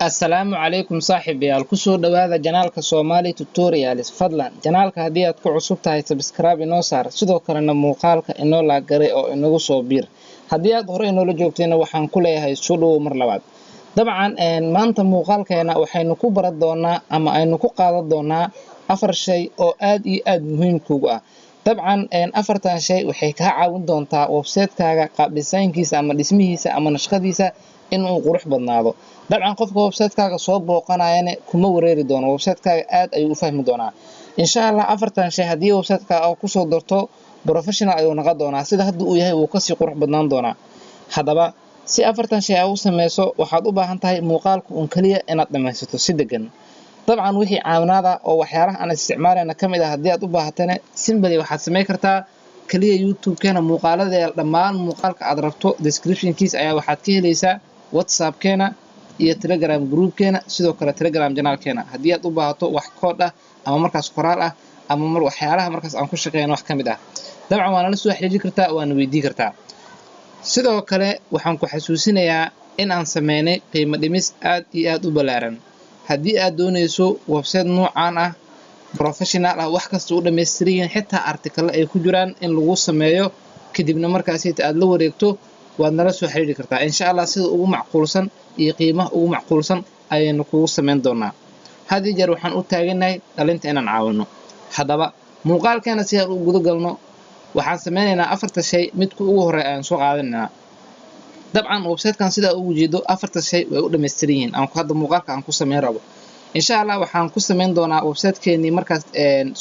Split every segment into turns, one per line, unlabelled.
السلام عليكم صاحبي الكسو دواذا جنالك سومالي توتوريالز فضلا جنالك هدية كعصوب تاهي سبسكرايب إنو صار سيدو كرنا موقالك إنو لاقري أو إنو صوبير هدية هوري إنو لجوبتين وحان كلها هاي سودو مرلوات طبعا maanta muuqaalkeena waxaynu ku baran doonaa ama aynu ku qaadan doonaa afar shay oo aad iyo aad muhiim kuugu ah dabcan afartan shay waxay ka caawin doontaa website-kaaga qaab dhismayntiisa ama dhismihiisa ama naqshadiisa inuu qurux badnaado dabcan qofka website-kaaga soo booqanayana kuma wareeri doono website-kaaga aad ayuu u fahmi doonaa insha Allah afartan shay hadii website-kaaga ku soo darto professional ayuu noqon doonaa sida hadda uu yahay uu ka sii qurux badnaan doonaa hadaba si afartan shay u sameyso waxaad u baahan tahay muuqaalka uun kaliya inaad dhameysato si degan dabcan wixii caawinaada oo waxyaalaha aan isticmaalayna kamid ah hadii aad u baahatana simply waxaad sameyn kartaa kaliya YouTube-keena muuqaaladeeda dhammaan muuqaalka aad rabto description-kiisa ayaa waxaad ka helaysaa WhatsApp-keena iyo Telegram group-keena sidoo kale Telegram channel-keena hadii aad u baahato wax kood ah ama markaas qoraal ah ama waxyaalaha markaas aan ku shaqeeyno wax kamid ah dabcan waana la soo xiriiri kartaa waana weydii kartaa sidoo kale waxaan ku xasuusinayaa in aan sameeynay qiimo dhimis aad iyo aad u balaaran hadii aad doonayso website noocan ah professional ah wax kasta u dhameystiran xitaa article ay ku jiraan in lagu sameeyo kadibna markaas aad la wareegto waad nala soo xiriiri kartaa insha Allah sida ugu macquulsan iyo qiimaha ugu macquulsan ayaynu kugu sameyn doonaa hadii jeer waxaan u taaganahay dhalinta inaan caawino hadaba muuqaalkeena si aan u gudo galno waxaan sameynaynaa afarta shay midka ugu horeeya aan soo qaadanaa dabcan website-kan sida ugu jeedo afarta shay way u dhameystiran yihiin aan ku hadda muuqaalka aan ku sameyn rabo insha Allah waxaan ku sameyn doonaa website-keeni markaas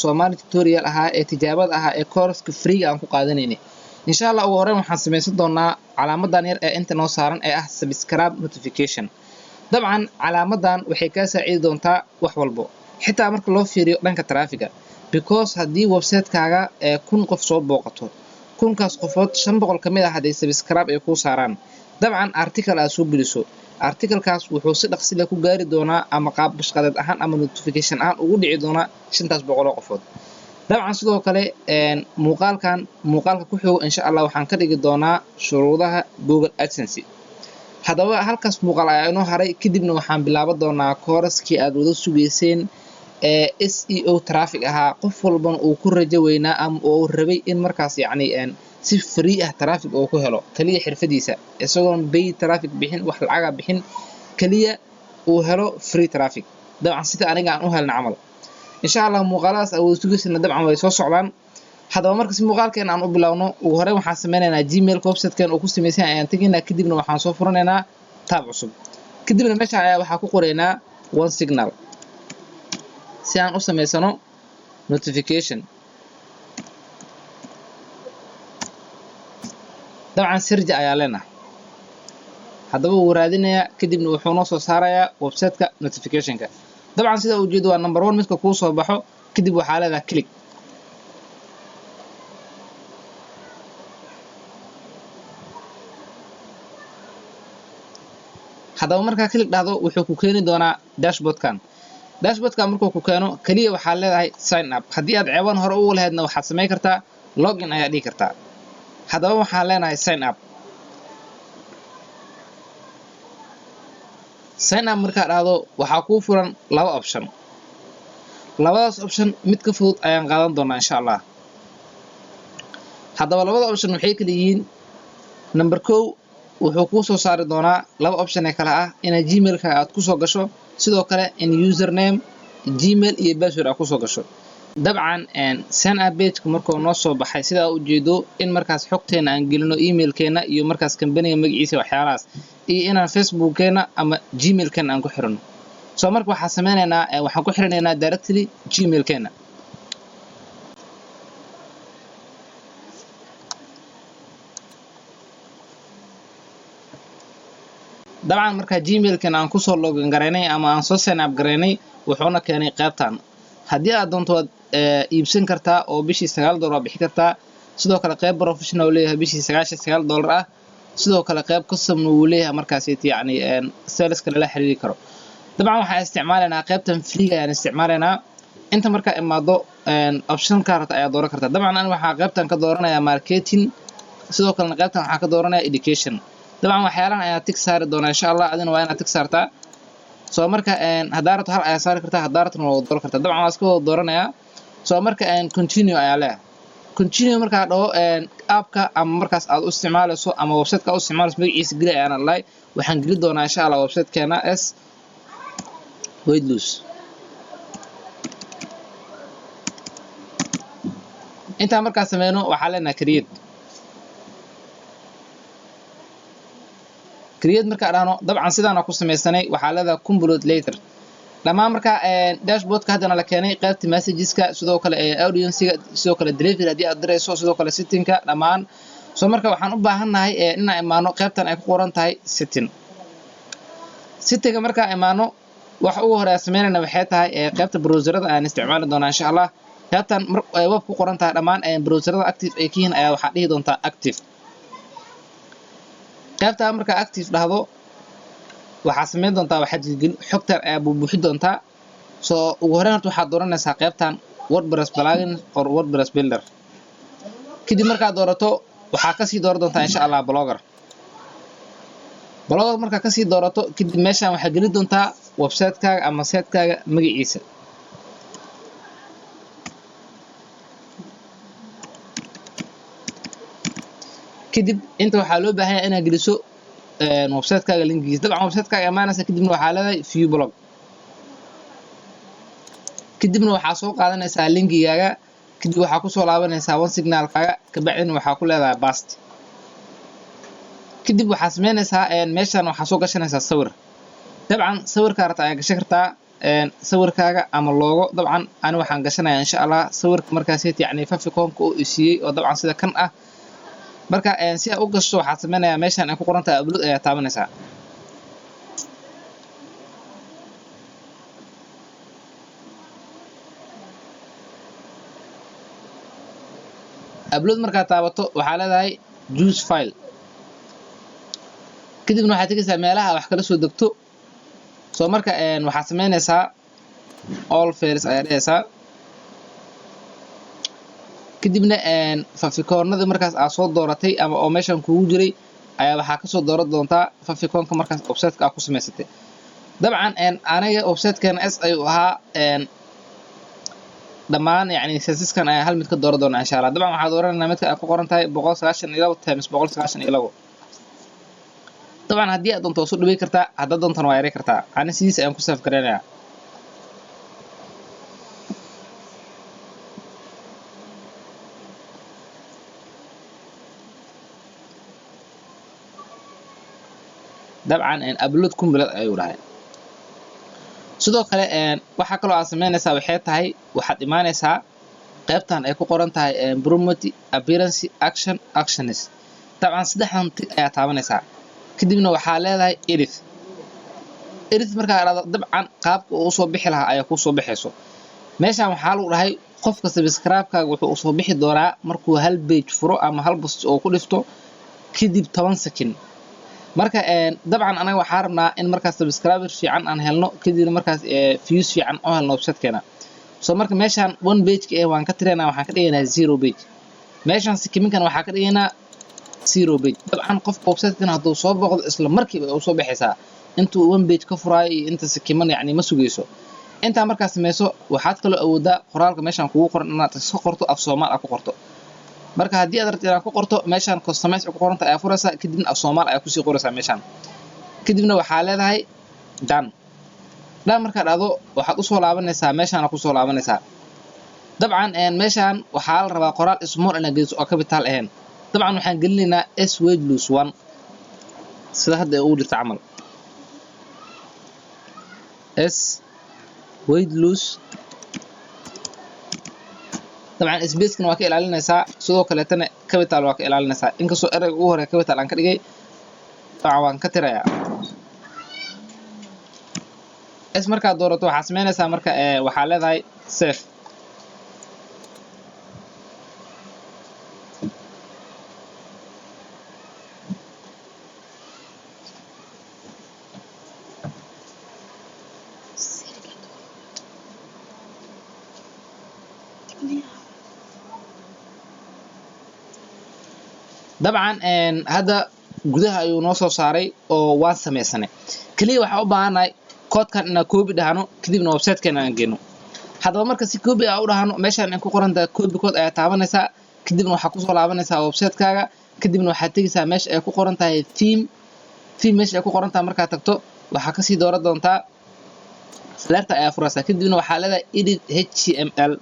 Somali tutorial ahaa ee tijaabada ahaa ee course-ka free aan ku qaadanaynay insha Allah ugu horeyn waxaan sameysan doonaa calaamadan yar ee inta noo saaran ee ah subscribe notification dabcan calaamadan waxay ka saaciidi doontaa wax walbo xitaa marka loo fiiriyo dhanka traffic-ga because hadii website-kaaga 1000 qof soo booqato 1000kaas qofood 500 kamid ah haday subscribe ay ku saaraan dabcan article aad soo geliso article-kaas wuxuu si dhaqsi leh ku gaari doonaa ama qaab bashqadeed ahaan ama notification ahaan ugu dhici doonaa 500 qofood dabcan sidoo kale muuqaalka ku xigo insha Allah waxaan ka dhigi doonaa shuruudaha Google AdSense hadaba halkaas muuqaal ayaa inoo haray kadibna waxaan bilaaban doonaa course-kii aad wada sugeyseen SEO traffic ahaa qof walban uu ku rajo weynaa ama uu rabay in markaas si free ah traffic uu ku helo kaliya xirfadiisa isagoon paid traffic bixin wax lacag bixin kaliya uu helo free traffic dabcan sida aniga aan u helna camal insha Allah muuqaaladaas aad sugeysana dabcan way soo socdaan hadaba markaas muuqaalkeena aan u bilaawno ugu hore waxaan sameynaynaa Gmail website-keen oo ku sameeysan ayaan taginaa kadibna waxaan soo furanaynaa tab cusub kadibna meesha ayaa waxaa ku qoraynaa one signal si aan u sameysano notification dabcan sirja ayaa leena hadaba uu raadinaya kadibna wuxuu noo soo saarayaa website-ka notification-ka dabcan sida uu jeedo waa number 1 midka ku soo baxo kadib waxaa leedahay click hadaba marka click dhahdo wuxuu ku keeni doonaa dashboard-kan markuu ku keeno kaliya waxaa leedahay sign up hadii aad ceeban hore u lahaydna waxaad sameyn kartaa login ayaa dhigi kartaa hadaba waxaan leenahay sign up marka dhahdo waxaa ku furan laba option labadaas option mid ka fudud ayaan qaadan doonaa insha Allah hadaba labada option waxay kala yihiin number 1 wuxuu ku soo saari doonaa laba option ee kala ah in Gmail-ka aad ku soo gasho sidoo kale in username Gmail iyo password aad ku soo gasho dabcan sign up page markuu noo soo baxay sida uu jeedo in markaas xogteena aan gelino email-keena iyo markaas company magaciisa waxyaalahaas iyo inaan Facebook-keena ama Gmail-keena aan ku xirno soo marka waxaan sameynaynaa waxaan ku xirinaynaa directly Gmail-keena dabcan marka Gmail-keena aan ku soo login gareynay ama aan soo sign up gareynay wuxuuna keenay qaybtan hadii aad doonto iibsan kartaa oo bishii $9 bixi kartaa sidoo kale qayb professional leeyahay bishii $99 ah sidoo kale qayb custom uu leeyahay markaas sales kale la xiriiri karo dabcan waxaan isticmaalaynaa qaybtan free ayaan isticmaalaynaa inta marka imaado option card ayaa dooran kartaa dabcan aan waxa qaybtan ka dooranayaa marketing sidoo kale qaybtan waxaan ka dooranayaa education dabcan waxyaalahan ayaa tig saari doona insha Allah adina waa inaad tig saartaa soo marka hadaa rabto hal ayaa saari kartaa, hadaa rabto waa dooran kartaa. dabcan waa iska wada dooranayaa. soo marka continue ayaa leeyahay. continue markaa dhaho app-ka ama markaas aad u isticmaalayso ama website-ka u isticmaalayso magaciisa geli ayaan lahay. waxaan geli doonaa insha Allah website-keena weight loss. inta markaas sameeyno waxaa leenahay create marka dhahno dabcan sidaan ku sameysanay waxaa leedahay complete later. dhamaan marka dashboard-ka hadana la keenay qaybta messages-ka, sidoo kale audience-ga, sidoo kale delivery hadii aad dirayso, sidoo kale setting-ka dhamaan. soo marka waxaan u baahanahay inaan imaano qaybtan ay ku qoran tahay setting-ga marka imaano waxa ugu horeeya sameynayna waxay tahay qaybta browser-da aan isticmaali doonaa insha Allah. qaybtan web ku qoran tahay dhamaan browser-da active ay kiin ayaa waxa dhihi doontaa active. qaybta marka active dhahdo waxaa sameyn doontaa waxaad xogtan ayaa buuxin doontaa. soo ugu horeyn waxaad dooranaysaa qaybtan WordPress plugin or WordPress builder. kadib markaad doorato waxaa ka sii dooran doontaa insha Allah blogger marka ka sii doorato kadib meeshan waxaad geli doontaa website-kaaga ama site-kaaga magaciisa. kadib inta waxaa loo baahan yahay inaad geliso website-kaaga linkigiisa. dabcan website-kaaga amaanaysa kadibna waxaa leedahay view blog. kadibna waxaa soo qaadanaysaa linkigaaga, kadib waxaa ku soo laabanaysaa one signal-kaaga, kabacdina waxaa ku leedahay paste. kadib waxaa sameynaysaa meeshan waxaa soo gashanaysaa sawir. dabcan sawirka rabta ayaa gashan kartaa sawirkaaga ama logo. dabcan ani waxaan gashanayaa insha Allah sawirka markaas yacni Faficom-ka oo siiyay oo dabcan sida kan ah. marka si aad u gasho waxaad sameynayaa meeshan ay ku qoran tahay upload ayaa taabanaysaa. upload markaad taabato waxaa leedahay choose file. kadibna waxaad tegaysaa meelaha wax kala soo degto. soo marka waxaad sameynaysaa all files ayaa dhehaysaa. kadibna Faficom-nada markaas aad soo dooratay ama oo meeshan kuugu jiray ayaa waxaa kasoo dooran doontaa Faficom-ka markaas website-ka aad ku samaysatay. dabcan aniga website-keena ayuu ahaa dhamaan yacni sasiskan ayaa hal mid ka dooran doonaa insha Allah. dabcan waxaad dooranaysaa midka ay ku qoran tahay 192 times 192. dabcan haddii aad doonto soo dhawey kartaa, haddaad doontana waa yaray kartaa. ani sidiis ayaan ku save gareynayaa. dabcan upload complete ayuu dhahay. sidoo kale waxa kale oo aad sameynaysaa waxay tahay waxaad imaanaysaa qaybtan ay ku qoran tahay promote appearance action actions. dabcan saddexdan tig ayaa taabanaysaa. kadibna waxaa leedahay edit markaa dhahdo dabcan qaabka uu soo bixi lahaa ayaa ku soo bixayso. meeshan waxaa lagu dhahay qofka subscribe-kaaga wuxuu soo bixi doonaa markuu hal page furo ama hal post oo ku dhifto kadib 10 second. marka dabcan anaga waxaan rabnaa in markaas subscriber fiican aan helno, kadibna markaas views fiican oo helno website-keena. soo marka meeshan one page-ka waan ka tiraynaa, waxaan ka dhigaynaa 0 page. meeshan sikiminkan waxaa ka dhigaynaa 0 page. dabcan qofka website-kan hadduu soo booqdo isla markiiba uu soo bixaysaa intuu one page ka furaayo iyo inta sikiman yacni ma sugayso. intaa markaas sameyso waxaad kaloo awoodaa qoraalka meeshan kugu qoran inaad iska qorto af Soomaali aad ku qorto. marka haddii aad rabto inaad ku qorto meeshan customize ku qoranta ayaa furaysaa, kadibna af Soomaali ayaa kusii qoraysaa meeshan. kadibna waxaa leedahay done. markaad dhahdo waxaad usoo laabanaysaa meeshan ku soo laabanaysaa. dabcan meeshan waxaa la rabaa qoraal small inaad geliso oo capital ahayn. dabcan waxaan gelinaynaa weight loss 1 sida hadda ugu jirta camal weight loss. dabcan space-kan waa ka ilaalinaysaa, sidoo kale tan capital waa ka ilaalinaysaa. inkastoo erayga ugu horeeya capital aan ka dhigay dabcan waan ka tirayaa. markaad doorato waxaad sameynaysaa marka waxaa leedahay save. dabcan hadda gudaha ayuu noo soo saaray oo waan sameysanay. kaliya waxaan u baahanahay koodkan inaan copy dhahno kadibna website-keena aan geeno haddaba marka si copy aan u dhahno meeshaan in ku qoran tahay copy code ayaa taabanaysaa kadibna waxaa kusoo laabanaysaa website-kaaga kadibna waxaad tegaysaa meesha ay ku qoran tahay theme meesha ay ku qoran tahay markaad tagto waxaa kasii dooran doontaa flairta ayaa furaysaa kadibna waxaa leedahay edit html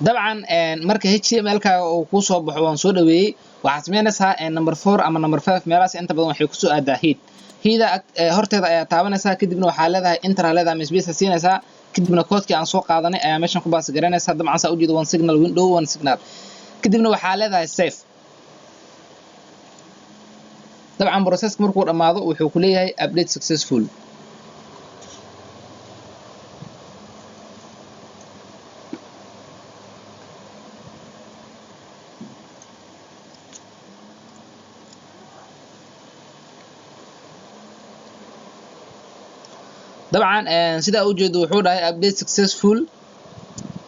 dabcan marka html-kaaga uu kuu soo baxo waan soo dhaweeyey waxaad samaynaysaa number 4 ama number 5 meelahaas inta badan waxay kusoo aadaa hiida horteeda ayaa taabanaysaa kadibna waxaa leedahay enter leedahay space siinaysaa kadibna koodkii aan soo qaadanay ayaa meeshan ku baas garanaysaa dabcan saa u jeedo one signal window one signal kadibna waxaa leedahay save dabcan processka markuu dhamaado wuxuu ku leeyahay update successful dabcan sida uu jeedo wuxuu dhahay update successful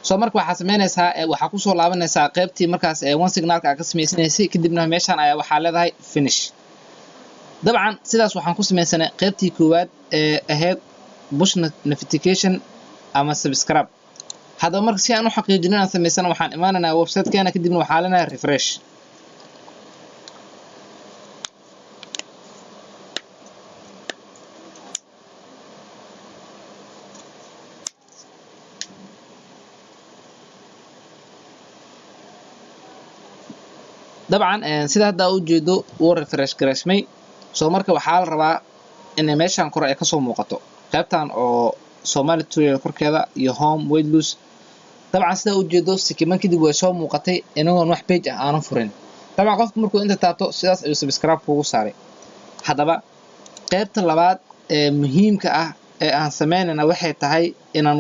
soo marka waxa sameynaysaa waxa ku soo laabanaysaa qaybtii markaas one signalka ka sameysanaysay kadibna meeshan ayaa waxa leedahay finish dabcan sidaas waxaan ku sameysanay qaybtii koowaad ahead push notification ama subscribe hadaba marka si aan u xaqiijino aan sameysano waxaan imaanaynaa website-keena kadibna waxa leenahay refresh dabcan sida hadda u jeedo uu refresh garashmay soo marka waxaa la rabaa in meeshan kor ay ka soo muuqato qaybtan oo Somali tutorial korkeeda iyo home weight loss dabcan sida u jeedo sikiman kadib way soo muuqatay inagoon wax page ah aanan furin dabcan qofku markuu inta taabto sidaas ayuu subscribe kugu saaray hadaba qaybta labaad ee muhiimka ah ee aan sameynayna waxay tahay inaan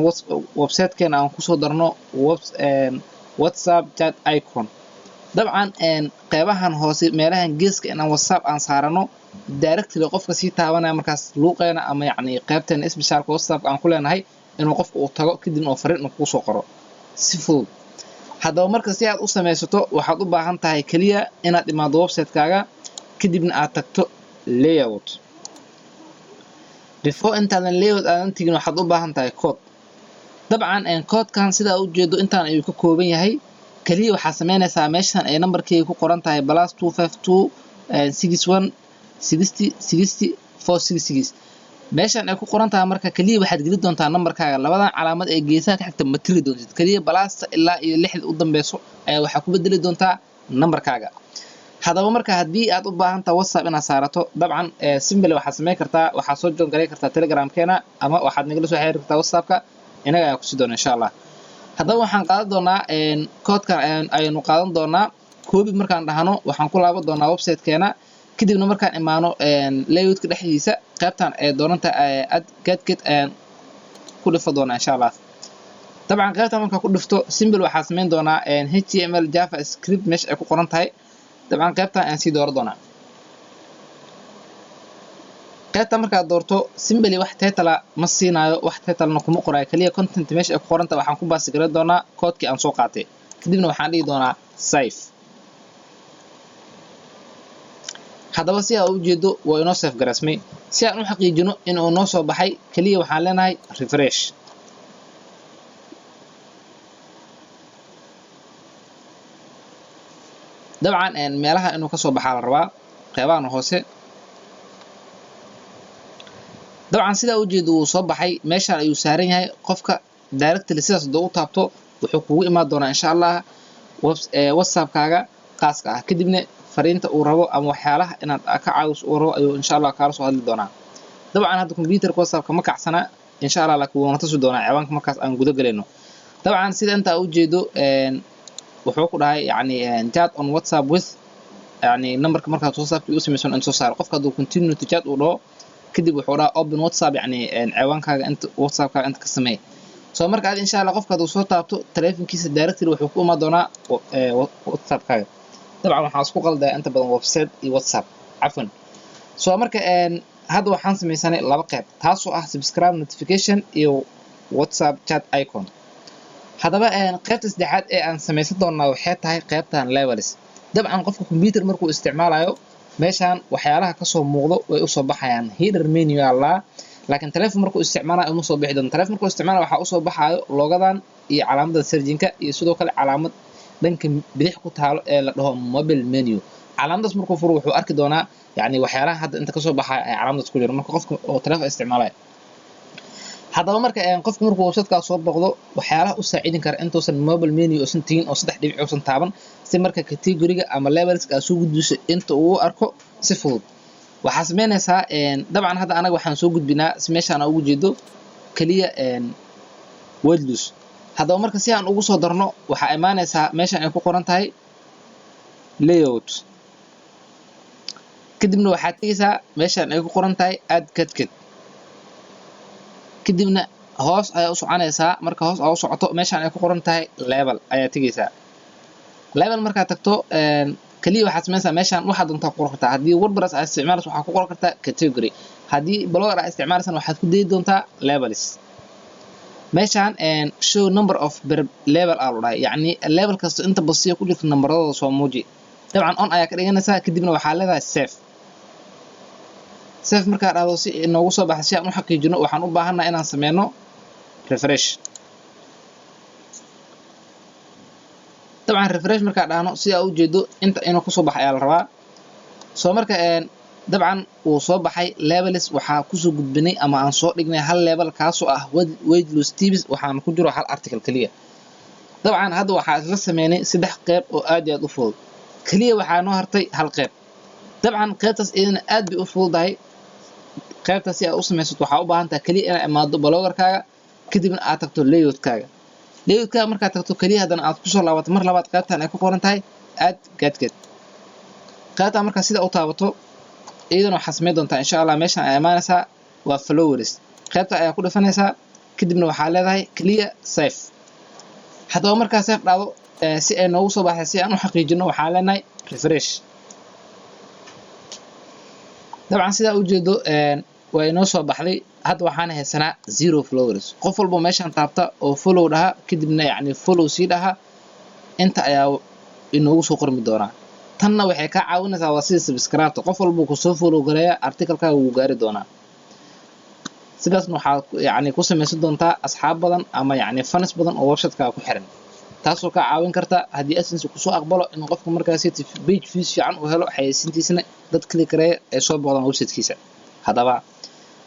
website-keena aan ku soo darno WhatsApp chat icon dabcan qaybahan hoose meelahan geeska inaan WhatsApp aan saarano directly qofka si taabanaya markaas luuqeena ama yacni qaybtan specialka WhatsApp aan ku leenahay inuu qofka uu tago kadibna uu fariin ku soo qoro si fudud hadaba marka si aad u sameysato waxaad u baahan tahay kaliya inaad imaado website-kaaga kadibna aad tagto layout before intaadan layout aadan tagin waxaad u baahan tahay code dabcan code-kan sida u jeedo intaan ayuu ka kooban yahay kaliya waxa sameynaysaa meeshan ay numberkeedu ku qoran tahay +252 61 60 60 466 meeshan ay ku qoran tahay marka kaliya waxaad geli doontaa numberkaaga labadan calaamad ee geesaha ka xigta ma tiri doontid kaliya plus ilaa iyo 6 u dambeeso ayaa waxa ku bedeli doontaa numberkaaga hadaba marka hadii aad u baahan tahay WhatsApp inaad saarato dabcan simple waxa sameyn kartaa waxa soo join garay kartaa Telegram-keena ama waxaad nagala soo xiriiri kartaa WhatsApp-ka inaga ayaa ku sii doona insha Allah hadaba waxaan qaadan doonaa code-kan aynu qaadan doonaa copy markaan dhahno waxaan ku laaban doonaa website-keena kadibna markaan imaano layout-ka dhexdiisa qaybtan ee doonanta add get ku dhifo doona insha Allah dabcan qaybtan marka ku dhifto simple waxa sameyn doonaa html javascript mesh ay ku qoran tahay dabcan qaybtan aan sii dooran doonaa qaybta marka doorto simply wax title ma siinayo wax title-na kuma qorayo kaliya content mesh ay ku qoran tahay waxaan ku baas garan doonaa code-kii aan soo qaatay kadibna waxaan dhigi doonaa save hadaba si aad u jeedo waa inoo save garasmay si aan u xaqiijino in uu noo soo baxay kaliya waxaan leenahay refresh dabcan meelaha inuu ka soo baxaa la rabaa qaybahan hoose dabcan sida u jeedo uu soo baxay meeshan ayuu saaran yahay qofka directly sidaas doo u taabto wuxuu kugu imaan doonaa insha Allah WhatsApp-kaaga khaaska ah kadibna fariinta uu rabo ama waxyaalaha inaad ka caawiso uu rabo ayuu insha Allah kaala soo hadli doonaa dabcan hadda computer-ka WhatsApp-ka ma kacsana insha Allah laakiin wuu tusi doonaa ciwaanka markaas aan guda galeyno dabcan sida inta u jeedo wuxuu ku dhahay yani chat on WhatsApp with yani numberka markaad WhatsApp-ka u sameysan in soo saar qofka haduu continue to chat uu dhaho kadib wuxuu dhahaa open WhatsApp yani ciwaankaaga inta WhatsApp-ka inta ka sameey soo marka aad insha Allah qofka haduu soo taabto taleefankiisa directly wuxuu ku imaan doonaa WhatsApp-kaaga dabcan waxaan isku qaldaa inta badan website iyo WhatsApp afwan soo marka hadda waxaan sameysanay laba qayb taasoo ah subscribe notification iyo WhatsApp chat icon haddaba qaybta saddexaad ee aan samaysan doonaa waxay tahay qaybtan levels. dabcan qofka computer markuu isticmaalayo meeshaan waxyaalaha ka soo muuqdo way u soo baxayaan header menu alla, laakiin telefoon markuu isticmaalayo uma soo bixi doonto. telefoon markuu isticmaalayo waxa u soo baxayo logadan iyo calaamadda searching-ka iyo sidoo kale calaamad dhanka bidix ku taalo ee la dhaho mobile menu. calaamadaas markuu furo wuxuu arki doonaa yani waxyaalaha hadda inta ka soo baxaya ay calaamadaas ku jiro marka qofka oo telefoon isticmaalayo. haddaba marka qofku markuu website-ka soo boqdo waxyaalaha u saacidin kara intuusan mobile menu uusan tigin oo saddex dhibic uusan taaban si marka category-ga ama levels-ka aad soo gudbiso inta uu arko si fudud. waxaa sameynaysaa dabcan hadda anaga waxaan soo gudbinaa si meeshaan ugu jeedo kaliya wordless. haddaba marka si aan ugu soo darno waxaa imaanaysaa meeshaan ay ku qoran tahay layout, kadibna waxaad tegaysaa meeshaan ay ku qoran tahay add cadget, kadibna hoos ayaa u soconaysaa. marka hoos aad u socoto meeshaan ay ku qoran tahay level ayaa tegaysaa. level markaad tagto kaliya waxaad sameynaysaa meeshaan waxaad doontaa ku qoran kartaa. haddii wordpress aad isticmaalayso waxaad ku qoran kartaa category, haddii blogger aad isticmaalaysan waxaad ku dayi doontaa levels. meeshaan show number of per level aa dhahay, yacni level kasta inta basiya ku jirta nambaradooda soo muuji. dabcan on ayaa ka dhiganaysaa, kadibna waxaa leedahay save. save markaa dhahdo si inoogu soo baxda si aan u xaqiijino waxaan u baahannahay inaan sameyno refresh. dabcan refresh markaa dhahno si aa u jeedo inta inuu ka soo baxay ayaa la rabaa. soo marka dabcan uu soo baxay levels waxaa kusoo gudbinay ama aan soo dhignay hal level kaasoo ah weightless tips waxaan ku jiro hal article kaliya. dabcan hadda waxaa isla sameynay saddex qayb oo aad iyo aad u fudud, kaliya waxaa noo hartay hal qayb. dabcan qaybtaas iyadana aad bay u fududahay. qaybtaas si aad u samaysato waxaa u baahan tahay kaliya inaad imaado bloggerkaaga kadibna aad tagto layoutkaaga. layoutkaaga markaad tagto kaliya haddana aad kusoo laabato mar labaad qaybtan ay ku qoran tahay add gadget. qaybtan markaa sida u taabato iyadana waxaad samayn doontaa insha allah meeshaan ay imaanaysaa waa followers. qaybta ayaa ku dhifanaysaa kadibna waxaa leedahay kaliya save. haddaba markaa save dhacdo si ay noogu soo baxday si aan u xaqiijino waxaa leenahay refresh. dabcan sidaa u jeedo waa inoo soo baxday. hadda waxaan haysanaa 0 followers. qof walba meeshaan taabta oo follow dhaha kadibna yacni follow sii dhaha inta ayaa inoogu soo qormi doonaa. tanna waxay kaa caawinaysaa waa sida subscribe. qof walba ku soo follow gareeya article-kaaga wuu gaari doonaa. sidaasna waxaad yacni ku samaysan doontaa asxaab badan ama yacni fans badan oo website-kaaga ku xiran, taasoo kaa caawin karta haddii AdSense kusoo aqbalo in qofka markaasi page views fiican uu helo xayeysiintiisana dad click gareeya ay soo booqdaan website-kiisa. haddaba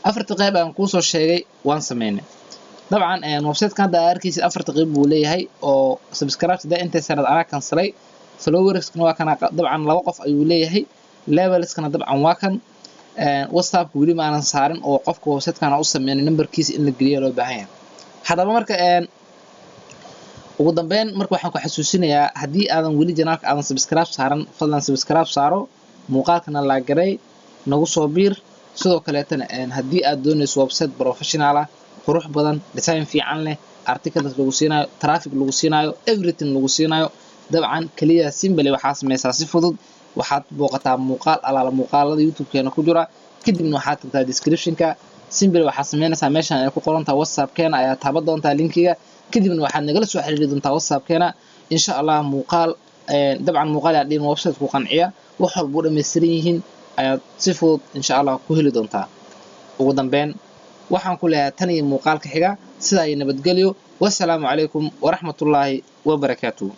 afarta qayb aan kuu soo sheegay waan sameynay. dabcan website-kan hadda arkaysid afarta qayb buu leeyahay oo subscribe da intay sanad anaa kansalay. followerskana waa kana dabcan 2 qof ayuu leeyahay. levelskana dabcan waa kan. whatsapp weli ma aanan saarin oo qofka website-kana u sameeyay numberkiisa in la geliyo loo baahan yahay. haddaba marka ugu dambeyn marka waxaan ku xasuusinayaa haddii aadan weli janaalka aadan subscribe saaran fadlan subscribe saaro, muuqaalkana la garay nagu soo biir. sidoo kaleetana haddii aad doonayso website professional ah qurux badan design fiican leh articles lagu siinayo traffic lagu siinayo everything lagu siinayo dabcan kaliya simply waxaa samaysaa si fudud. waxaad booqataa muuqaal alaala muuqaalada youtube-keena ku jira kadibna waxaad tagtaa description-ka. simply waxaad samaynaysaa meeshaan ay ku qoran tahay whatsapp-keena ayaa taaban doontaa linkiga kadibna waxaad nagala soo xiriiri doontaa whatsapp-keena insha allah. muuqaal dabcan muuqaal yaa dhiin website ku qanciya wax walba u dhammaystiran yihiin ayaad si fudud insha allah ku heli doontaa. ugu dambeyn waxaan ku leeyahay tan iyo muuqaalka xiga sidaa iyo nabadgelyo. wassalaamu calaykum waraxmatullaahi wabarakaatuh.